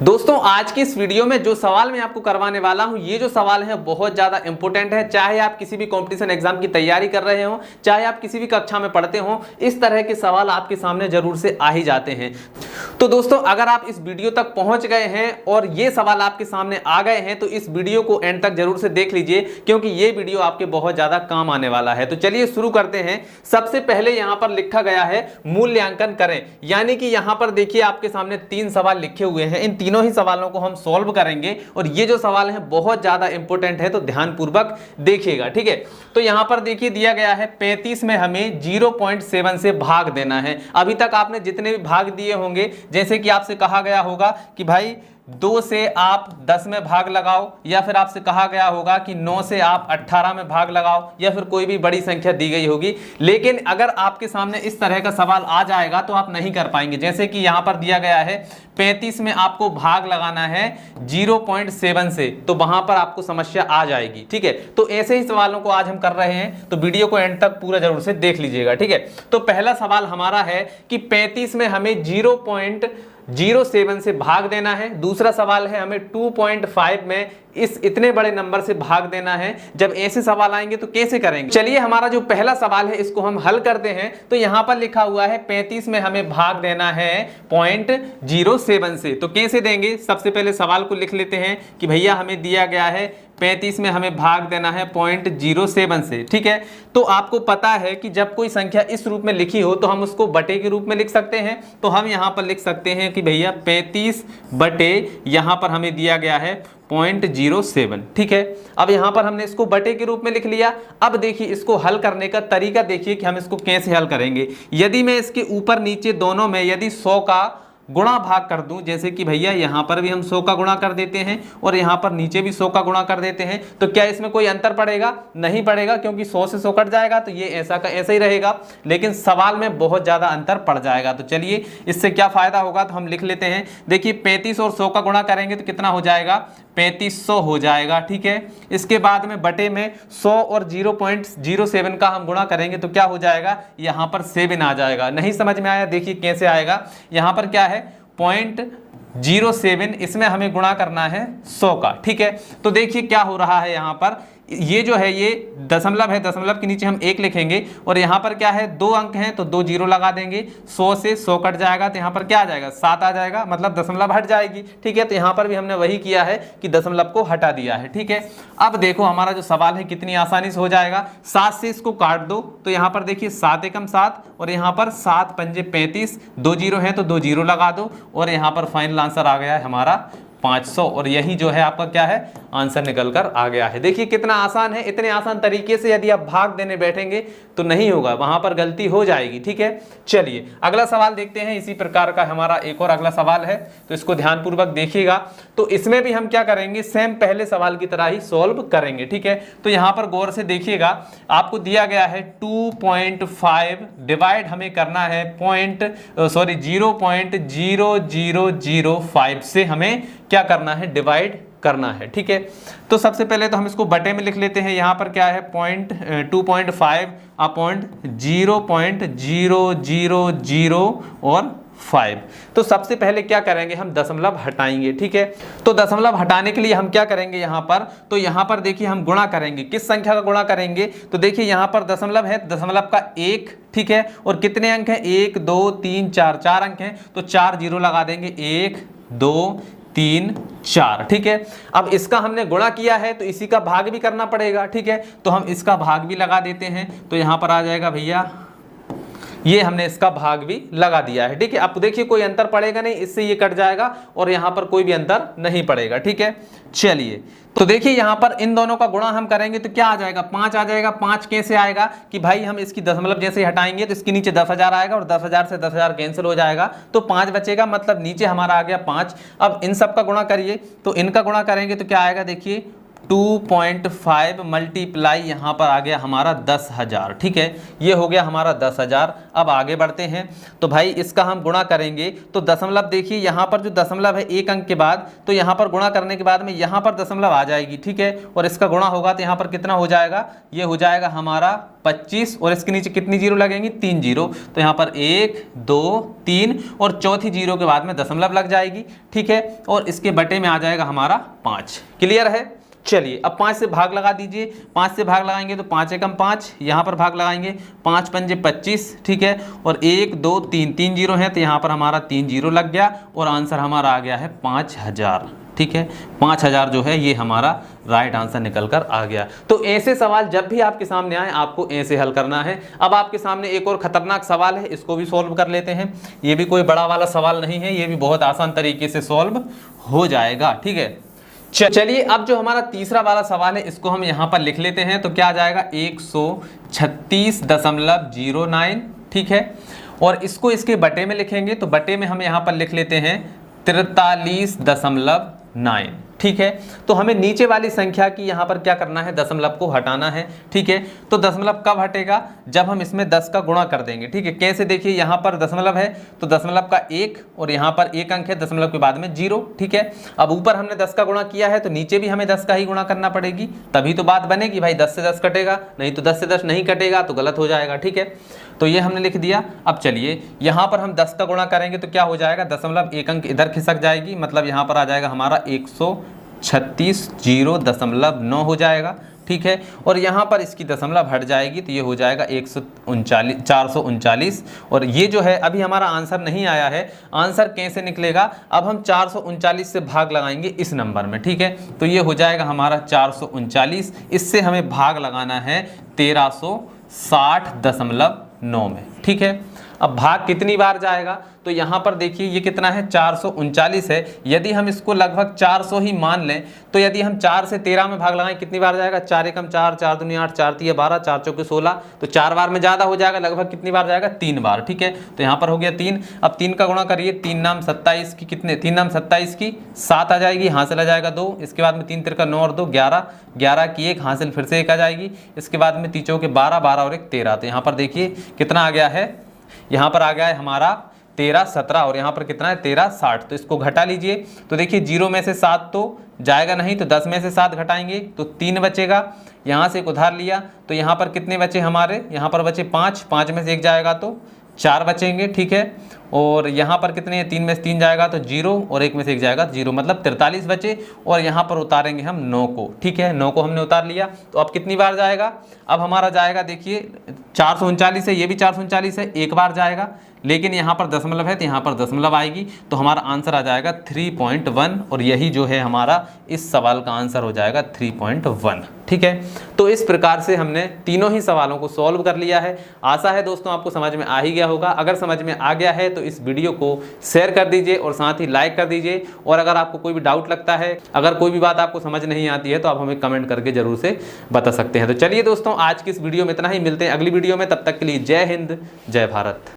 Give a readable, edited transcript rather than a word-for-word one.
दोस्तों आज की इस वीडियो में जो सवाल मैं आपको करवाने वाला हूं, ये जो सवाल है बहुत ज्यादा इंपॉर्टेंट है। चाहे आप किसी भी कंपटीशन एग्जाम की तैयारी कर रहे हो, चाहे आप किसी भी कक्षा में पढ़ते हो, इस तरह के सवाल आपके सामने जरूर से आ ही जाते हैं। तो दोस्तों अगर आप इस वीडियो तक पहुंच गए हैं और ये सवाल आपके सामने आ गए हैं तो इस वीडियो को एंड तक जरूर से देख लीजिए, क्योंकि ये वीडियो आपके बहुत ज्यादा काम आने वाला है। तो चलिए शुरू करते हैं। सबसे पहले यहां पर लिखा गया है मूल्यांकन करें, यानी कि यहां पर देखिए आपके सामने 3 सवाल लिखे हुए हैं। इन तीनों ही सवालों को हम सॉल्व करेंगे और ये जो सवाल है बहुत ज्यादा इंपॉर्टेंट है, तो ध्यानपूर्वक देखिएगा, ठीक है। तो यहां पर देखिए दिया गया है 35 में हमें 0.7 से भाग देना है। अभी तक आपने जितने भी भाग दिए होंगे, जैसे कि आपसे कहा गया होगा कि भाई 2 से आप 10 में भाग लगाओ, या फिर आपसे कहा गया होगा कि 9 से आप 18 में भाग लगाओ, या फिर कोई भी बड़ी संख्या दी गई होगी। लेकिन अगर आपके सामने इस तरह का सवाल आ जाएगा तो आप नहीं कर पाएंगे। जैसे कि यहां पर दिया गया है 35 में आपको भाग लगाना है 0.7 से, तो वहां पर आपको समस्या आ जाएगी, ठीक है। तो ऐसे ही सवालों को आज हम कर रहे हैं, तो वीडियो को एंड तक पूरा जरूर से देख लीजिएगा, ठीक है। तो पहला सवाल हमारा है कि 35 में हमें 0.07 से भाग देना है। दूसरा सवाल है हमें 2.5 में इस इतने बड़े नंबर से भाग देना है। जब ऐसे सवाल आएंगे तो कैसे करेंगे? चलिए हमारा जो पहला सवाल है इसको हम हल करते हैं। तो यहां पर लिखा हुआ है 35 में हमें भाग देना है 0.07 से, तो कैसे देंगे? सबसे पहले सवाल को लिख लेते हैं कि भैया हमें दिया गया है 35 में हमें भाग देना है 0.07 से, ठीक है। तो आपको पता है कि जब कोई संख्या इस रूप में लिखी हो तो हम उसको बटे के रूप में लिख सकते हैं। तो हम यहां पर लिख सकते हैं कि भैया 35 बटे यहां पर हमें दिया गया है 0.07, ठीक है। अब यहां पर हमने इसको बटे के रूप में लिख लिया। अब देखिए इसको हल करने का तरीका देखिए कि हम इसको कैसे हल करेंगे। यदि मैं इसके ऊपर नीचे दोनों में यदि 100 का गुणा भाग कर दूं, जैसे कि भैया यहां पर भी हम 100 का गुणा कर देते हैं और यहां पर नीचे भी 100 का गुणा कर देते हैं, तो क्या इसमें कोई अंतर पड़ेगा? नहीं पड़ेगा, क्योंकि 100 से 100 कट जाएगा तो ये ऐसा का ऐसा ही रहेगा। लेकिन सवाल में बहुत ज्यादा अंतर पड़ जाएगा। तो चलिए इससे क्या फायदा होगा, तो हम लिख लेते हैं। देखिए 35 और 100 का गुणा करेंगे तो कितना हो जाएगा? 3500 हो जाएगा, ठीक है। इसके बाद में बटे में 100 और 0.07 का हम गुणा करेंगे तो क्या हो जाएगा? यहां पर 7 आ जाएगा। नहीं समझ में आया? देखिए कैसे आएगा। यहां पर क्या है 0.07, इसमें हमें गुणा करना है 100 का, ठीक है। तो देखिए क्या हो रहा है, यहां पर ये जो है ये दशमलव है, दशमलव के नीचे हम 1 लिखेंगे और यहाँ पर क्या है 2 अंक हैं तो 2 जीरो लगा देंगे। 100 से 100 कट जाएगा तो यहाँ पर क्या आ जाएगा? 7 आ जाएगा, मतलब दशमलव हट जाएगी, ठीक है। तो यहाँ पर भी हमने वही किया है कि दशमलव को हटा दिया है, ठीक है। अब देखो हमारा जो सवाल है कितनी आसानी से हो जाएगा। 7 से इसको काट दो तो यहाँ पर देखिए 7 एकम 7 और यहाँ पर 7 पंजे 35, 2 जीरो है तो 2 जीरो लगा दो और यहाँ पर फाइनल आंसर आ गया है हमारा 500। और यही जो है आपका क्या है आंसर निकल कर आ गया है। देखिए कितना आसान है। इतने आसान तरीके से यदि आप भाग देने बैठेंगे तो नहीं होगा, वहां पर गलती हो जाएगी, ठीक है। चलिए अगला सवाल देखते हैं। इसी प्रकार का हमारा एक और अगला सवाल है, तो इसको ध्यानपूर्वक देखिएगा। तो इसमें भी हम क्या करेंगे, सेम पहले सवाल की तरह ही सॉल्व करेंगे, ठीक है। तो यहां पर गौर से देखिएगा, आपको दिया गया है 2.5 डिवाइड हमें करना है 0.0005 से हमें क्या करना है? डिवाइड करना है, ठीक है। तो सबसे पहले तो हम इसको बटे में लिख लेते हैं। यहां पर क्या है 2.5 अपॉन 0.000 और 5। तो सबसे पहले क्या करेंगे, हम दशमलव हटाएंगे, ठीक है। तो दशमलव हटाने के लिए हम क्या करेंगे यहां पर, तो यहां पर देखिए हम गुणा करेंगे। किस संख्या का गुणा करेंगे? तो देखिए यहां पर दशमलव है, दशमलव का 1, ठीक है। और कितने अंक हैं? 1 2 3 4, 4 अंक हैं तो 4 जीरो लगा देंगे। 1 2 3 4, ठीक है। अब इसका हमने गुणा किया है तो इसी का भाग भी करना पड़ेगा, ठीक है। तो हम इसका भाग भी लगा देते हैं। तो यहां पर आ जाएगा भैया, ये हमने इसका भाग भी लगा दिया है, ठीक है। अब देखिए कोई अंतर पड़ेगा नहीं, इससे ये कट जाएगा और यहां पर कोई भी अंतर नहीं पड़ेगा, ठीक है। चलिए तो देखिए यहां पर इन दोनों का गुणा हम करेंगे तो क्या आ जाएगा? 5 आ जाएगा। 5 कैसे आएगा कि भाई हम इसकी दशमलव जैसे हटाएंगे तो इसके नीचे 10,000 आएगा और 10,000 से 10,000 कैंसिल हो जाएगा तो 5 बचेगा, मतलब नीचे हमारा आ गया 5। अब इन सब का गुणा करिए, तो इनका गुणा करेंगे तो क्या आएगा? देखिए 2.5 मल्टीप्लाई यहाँ पर आ गया हमारा 10,000। ठीक है, ये हो गया हमारा 10,000। अब आगे बढ़ते हैं तो भाई इसका हम गुणा करेंगे तो दशमलव देखिए यहाँ पर जो दशमलव है एक अंक के बाद, तो यहाँ पर गुणा करने के बाद में यहाँ पर दशमलव आ जाएगी। ठीक है, और इसका गुणा होगा तो यहाँ पर कितना हो जाएगा, ये हो जाएगा हमारा 25 और इसके नीचे कितनी जीरो लगेंगी, 3 जीरो। तो यहाँ पर 1 2 3 और चौथी जीरो के बाद में दशमलव लग जाएगी। ठीक है, और इसके बटे में आ जाएगा हमारा 5। क्लियर है। चलिए अब 5 से भाग लगा दीजिए। 5 से भाग लगाएंगे तो 5 एकम 5, यहाँ पर भाग लगाएंगे 5 पंजे 25। ठीक है, और 1 2 3 3 जीरो है तो यहाँ पर हमारा 3 जीरो लग गया और आंसर हमारा आ गया है 5,000। ठीक है, 5,000 जो है ये हमारा राइट आंसर निकल कर आ गया। तो ऐसे सवाल जब भी आपके सामने आए आपको ऐसे हल करना है। अब आपके सामने एक और खतरनाक सवाल है, इसको भी सॉल्व कर लेते हैं। ये भी कोई बड़ा वाला सवाल नहीं है, ये भी बहुत आसान तरीके से सॉल्व हो जाएगा। ठीक है, चलिए अब जो हमारा तीसरा वाला सवाल है इसको हम यहाँ पर लिख लेते हैं। तो क्या आ जाएगा 136.09। ठीक है, और इसको इसके बटे में लिखेंगे तो बटे में हम यहाँ पर लिख लेते हैं 43.9। ठीक है, तो हमें नीचे वाली संख्या की यहाँ पर क्या करना है, दशमलव को हटाना है। ठीक है, तो दशमलव कब हटेगा, जब हम इसमें 10 का गुणा कर देंगे। ठीक है, कैसे, देखिए यहाँ पर दशमलव है तो दशमलव का 1 और यहाँ पर 1 अंक है, दशमलव के बाद में 0। ठीक है, अब ऊपर हमने 10 का गुणा किया है तो नीचे भी हमें 10 का ही गुणा करना पड़ेगी, तभी तो बात बनेगी भाई। 10 से 10 कटेगा, नहीं तो 10 से 10 नहीं कटेगा तो गलत हो जाएगा। ठीक है, तो ये हमने लिख दिया। अब चलिए यहाँ पर हम 10 का गुणा करेंगे तो क्या हो जाएगा, दशमलव 1 अंक इधर खिसक जाएगी, मतलब यहाँ पर आ जाएगा हमारा 136.0.9 हो जाएगा। ठीक है, और यहाँ पर इसकी दशमलव हट जाएगी तो ये हो जाएगा 439। और ये जो है अभी हमारा आंसर नहीं आया है। आंसर कैसे निकलेगा, अब हम 439 से भाग लगाएंगे इस नंबर में। ठीक है, तो ये हो जाएगा हमारा 439, इससे हमें भाग लगाना है 1360.9 में। ठीक है, अब भाग कितनी बार जाएगा, तो यहाँ पर देखिए ये कितना है, 439 है। यदि हम इसको लगभग 400 ही मान लें तो यदि हम 4 से 13 में भाग लगाएं कितनी बार जाएगा, 4 एकम 4, 4 दूनी 8, 4 तिया 12, 4 चौके 16, तो 4 बार में ज़्यादा हो जाएगा। लगभग कितनी बार जाएगा, 3 बार। ठीक है, तो यहाँ पर हो गया 3। अब 3 का गुणा करिए, 3 नाम 27 की कितने, 3 नाम 27 की 7 आ जाएगी, हासिल आ जाएगा 2। इसके बाद में 3 तिरका 9 और 2 11, 11 की 1 हासिल फिर से 1 आ जाएगी। इसके बाद में तीचों के 12, 12 और 1 13। तो यहाँ पर देखिए कितना आ गया है, यहाँ पर आ गया है हमारा 1317 और यहाँ पर कितना है 1360। तो इसको घटा लीजिए तो देखिए 0 में से 7 तो जाएगा नहीं, तो 10 में से 7 घटाएंगे तो 3 बचेगा। यहाँ से एक उधार लिया तो यहाँ पर कितने बचे हमारे, यहाँ पर बचे 5, 5 में से 1 जाएगा तो 4 बचेंगे। ठीक है, और यहाँ पर कितने हैं, 3 में से 3 जाएगा तो 0 और 1 में से 1 जाएगा तो 0, मतलब 43 बचे। और यहाँ पर उतारेंगे हम 9 को। ठीक है, 9 को हमने उतार लिया तो अब कितनी बार जाएगा, अब हमारा जाएगा देखिए 439 है, ये भी 439 है, 1 बार जाएगा। लेकिन यहाँ पर दशमलव है तो यहाँ पर दशमलव आएगी, तो हमारा आंसर आ जाएगा 3.1 और यही जो है हमारा इस सवाल का आंसर हो जाएगा 3.1। ठीक है, तो इस प्रकार से हमने तीनों ही सवालों को सॉल्व कर लिया है। आशा है दोस्तों आपको समझ में आ ही गया होगा। अगर समझ में आ गया है तो इस वीडियो को शेयर कर दीजिए और साथ ही लाइक कर दीजिए। और अगर आपको कोई भी डाउट लगता है, अगर कोई भी बात आपको समझ नहीं आती है तो आप हमें कमेंट करके जरूर से बता सकते हैं। तो चलिए दोस्तों आज की इस वीडियो में इतना ही, मिलते हैं अगली वीडियो में, तब तक के लिए जय हिंद, जय भारत।